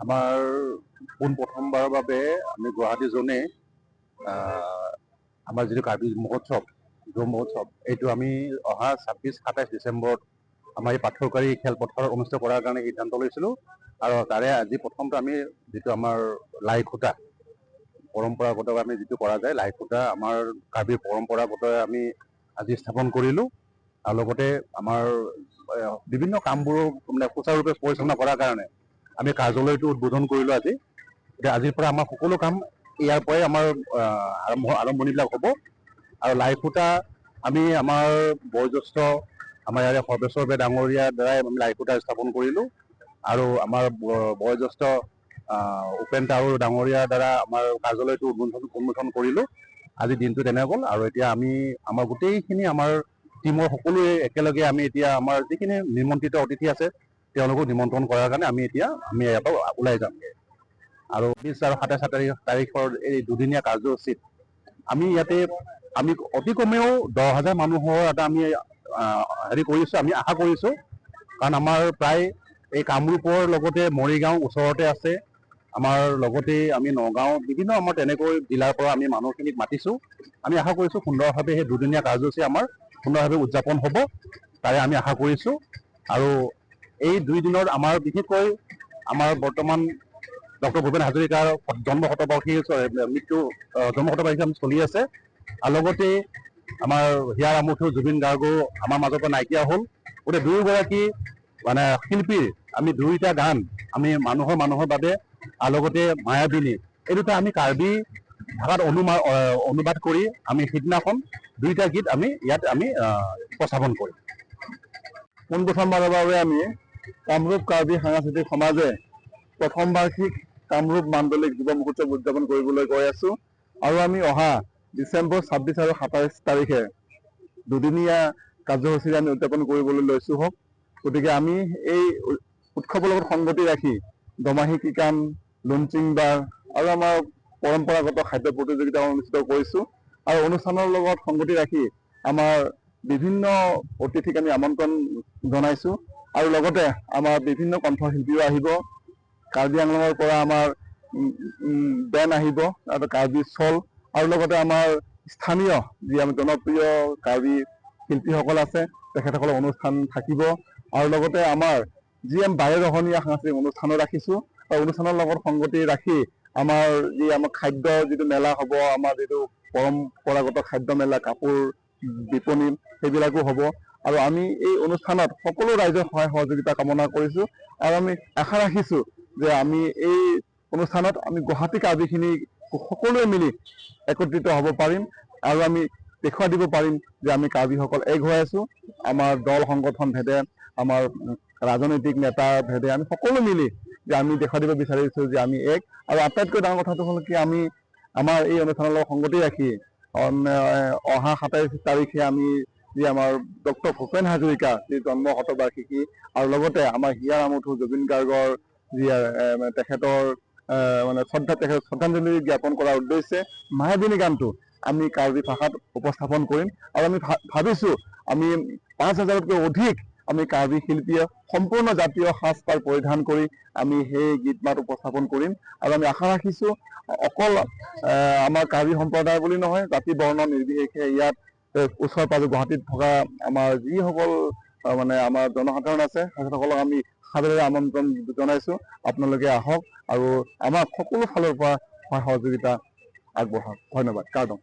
আমাৰ পোনপ্ৰথমবাৰৰ বাবে আমি গুৱাহাটী জোনে আমাৰ যিটো কাৰ্বি মহোৎসৱ, যুৱ মহোৎসৱ, এইটো আমি অহা 26-27 ডিচেম্বৰত আমাৰ এই পাথৰকাৰী খেলপথাৰত অনুষ্ঠিত কৰাৰ কাৰণে সিদ্ধান্ত লৈছিলোঁ। আৰু তাৰে আজি প্ৰথমটো আমি যিটো আমাৰ লাই খুঁটা, পৰম্পৰাগত আমি যিটো কৰা যায়, লাই খুঁটা আমাৰ কাৰ্বিৰ পৰম্পৰাগত আমি আজি স্থাপন কৰিলোঁ। আৰু লগতে আমাৰ বিভিন্ন কামবোৰ মানে সুচাৰুৰূপে পৰিচালনা কৰাৰ কাৰণে আমি কাৰ্যালয়টো উদ্বোধন কৰিলোঁ আজি। এতিয়া আজিৰ পৰা আমাৰ সকলো কাম ইয়াৰ পৰাই আমাৰ আৰম্ভণিবিলাক হ'ব। আৰু লাই খুঁটা আমি আমাৰ বয়োজ্যেষ্ঠ আমাৰ ইয়াৰে সৰ্বেশ্বৰ বে ডাঙৰীয়াৰ দ্বাৰাই আমি লাই খুঁটা স্থাপন কৰিলোঁ। আৰু আমাৰ বয়োজ্যেষ্ঠ উপেন টাউৰ ডাঙৰীয়াৰ দ্বাৰা আমাৰ কাৰ্যালয়টো উন্মোচন কৰিলোঁ। আজি দিনটো তেনে গ'ল। আৰু এতিয়া আমি আমাৰ গোটেইখিনি আমাৰ টিমৰ সকলোৱে একেলগে আমি এতিয়া আমাৰ যিখিনি নিমন্ত্ৰিত অতিথি আছে তেওঁলোকক নিমন্ত্ৰণ কৰাৰ কাৰণে আমি ইয়াৰ পৰা ওলাই যামগৈ। আৰু 20 আৰু 27 তাৰিখৰ এই দুদিনীয়া কাৰ্যসূচীত আমি ইয়াতে অতি কমেও 10,000 মানুহৰ এটা আমি আমি আশা কৰিছোঁ। কাৰণ আমাৰ প্ৰায় এই কামৰূপৰ লগতে মৰিগাঁও ওচৰতে আছে। আমাৰ লগতে আমি নগাঁও বিভিন্ন আমাৰ তেনেকৈ জিলাৰ পৰা আমি মানুহখিনিক মাতিছোঁ। আমি আশা কৰিছোঁ সুন্দৰভাৱে সেই দুদিনীয়া কাৰ্যসূচী আমাৰ সুন্দৰভাৱে উদযাপন হ'ব, তাৰে আমি আশা কৰিছোঁ। আৰু এই 2 দিনত আমাৰ বিশেষকৈ আমাৰ বৰ্তমান ডক্টৰ ভূপেন হাজৰিকাৰ জন্ম শতবাৰ্ষিকী চলি আছে। আৰু লগতে আমাৰ হিয়াৰ আমঠু জুবিন গাৰ্গো আমাৰ মাজৰ পৰা নাইকিয়া হ'ল। গতিকে দুয়োগৰাকী মানে শিল্পীৰ আমি 2টা গান আমি মানুহৰ বাবে আৰু লগতে মায়াবিনী, এই দুটা আমি কাৰ্বি ভাষাত অনুবাদ কৰি আমি সিদিনাখন 2টা গীত আমি ইয়াত উপস্থাপন কৰিম। পোনপ্ৰথমবাৰৰ বাবে আমি কামৰূপ কাৰ্বি সাংস্কৃতিক সমাজে প্ৰথম বাৰ্ষিক কামৰূপ মাণ্ডলিক যুৱ মহোৎসৱ উদযাপন কৰিবলৈ গৈ আছোঁ। আৰু আমি অহা ডিচেম্বৰ 26 আৰু 27 তাৰিখে দুদিনীয়া কাৰ্যসূচীৰে আমি উদযাপন কৰিবলৈ লৈছোঁ হওক। গতিকে আমি এই উৎসৱৰ লগত সংগতি ৰাখি দমাহী কিকান, লুনচিং বাৰ আৰু আমাৰ পৰম্পৰাগত খাদ্য প্ৰতিযোগিতা অনুষ্ঠিত কৰিছোঁ। আৰু অনুষ্ঠানৰ লগত সংগতি ৰাখি আমাৰ বিভিন্ন অতিথিক আমি আমন্ত্ৰণ জনাইছোঁ। আৰু লগতে আমাৰ বিভিন্ন কণ্ঠশিল্পীও আহিব। কাৰ্বি আংলঙৰ পৰা আমাৰ বেণ্ড আহিব, কাৰ্বি চল, আৰু লগতে আমাৰ স্থানীয় যি আমি জনপ্ৰিয় কাৰ্বি শিল্পীসকল আছে তেখেতসকলৰ অনুষ্ঠান থাকিব। আৰু লগতে আমাৰ যি আমি বাৰেৰহণীয়া সাংস্কৃতিক অনুষ্ঠানো ৰাখিছোঁ। আৰু অনুষ্ঠানৰ লগত সংগতি ৰাখি আমাৰ খাদ্য যিটো মেলা হ'ব, আমাৰ যিটো পৰম্পৰাগত খাদ্য মেলা, কাপোৰ বিপণী, সেইবিলাকো হ'ব। আৰু আমি এই অনুষ্ঠানত সকলো ৰাইজৰ সহায় সহযোগিতা কামনা কৰিছোঁ। আৰু আমি আশা ৰাখিছোঁ যে আমি এই অনুষ্ঠানত আমি গুৱাহাটী কাৰ্বিখিনি সকলোৱে মিলি একত্ৰিত হ'ব পাৰিম। আৰু আমি দেখুৱাই দিব পাৰিম যে আমি কাৰ্বিসকল এক হৈ আছোঁ। আমাৰ দল সংগঠন ভেদে, আমাৰ ৰাজনৈতিক নেতা ভেদে আমি সকলো মিলি যে আমি দেখুৱাই দিব বিচাৰিছোঁ যে আমি এক। আৰু আটাইতকৈ ডাঙৰ কথাটো হ'ল কি, আমি আমাৰ এই অনুষ্ঠানৰ লগত সংগতি ৰাখি অহা 27 তাৰিখে আমি যি আমাৰ ডক্টৰ ভূপেন হাজৰিকা যি জন্ম শতবাৰ্ষিকী, আৰু লগতে আমাৰ হিয়াৰ আমঠু জুবিন গাৰ্গৰ যি তেখেতৰ শ্ৰদ্ধাঞ্জলি জ্ঞাপন কৰাৰ উদ্দেশ্যে মায়াবিনী গানটো আমি কাৰ্বি ভাষাত উপস্থাপন কৰিম। আৰু আমি ভাবিছোঁ আমি 5,000তকৈ অধিক আমি কাৰ্বি শিল্পীয়ে সম্পূৰ্ণ জাতীয় সাজপাৰ পৰিধান কৰি আমি সেই গীত মাত উপস্থাপন কৰিম। আৰু আমি আশা ৰাখিছোঁ অকল আমাৰ কাৰ্বি সম্প্ৰদায় বুলি নহয়, জাতি বৰ্ণ নিৰ্বিশেষে ইয়াত ওচৰ পাজৰ গুৱাহাটীত থকা আমাৰ যিসকল আমাৰ জনসাধাৰণ আছে তেখেতসকলক আমি সাদৰেৰে আমন্ত্ৰণ জনাইছোঁ। আপোনালোকে আহক আৰু আমাক সকলো ফালৰ পৰা সহায় সহযোগিতা আগবঢ়াওক। ধন্যবাদ। কাৰ্ডম।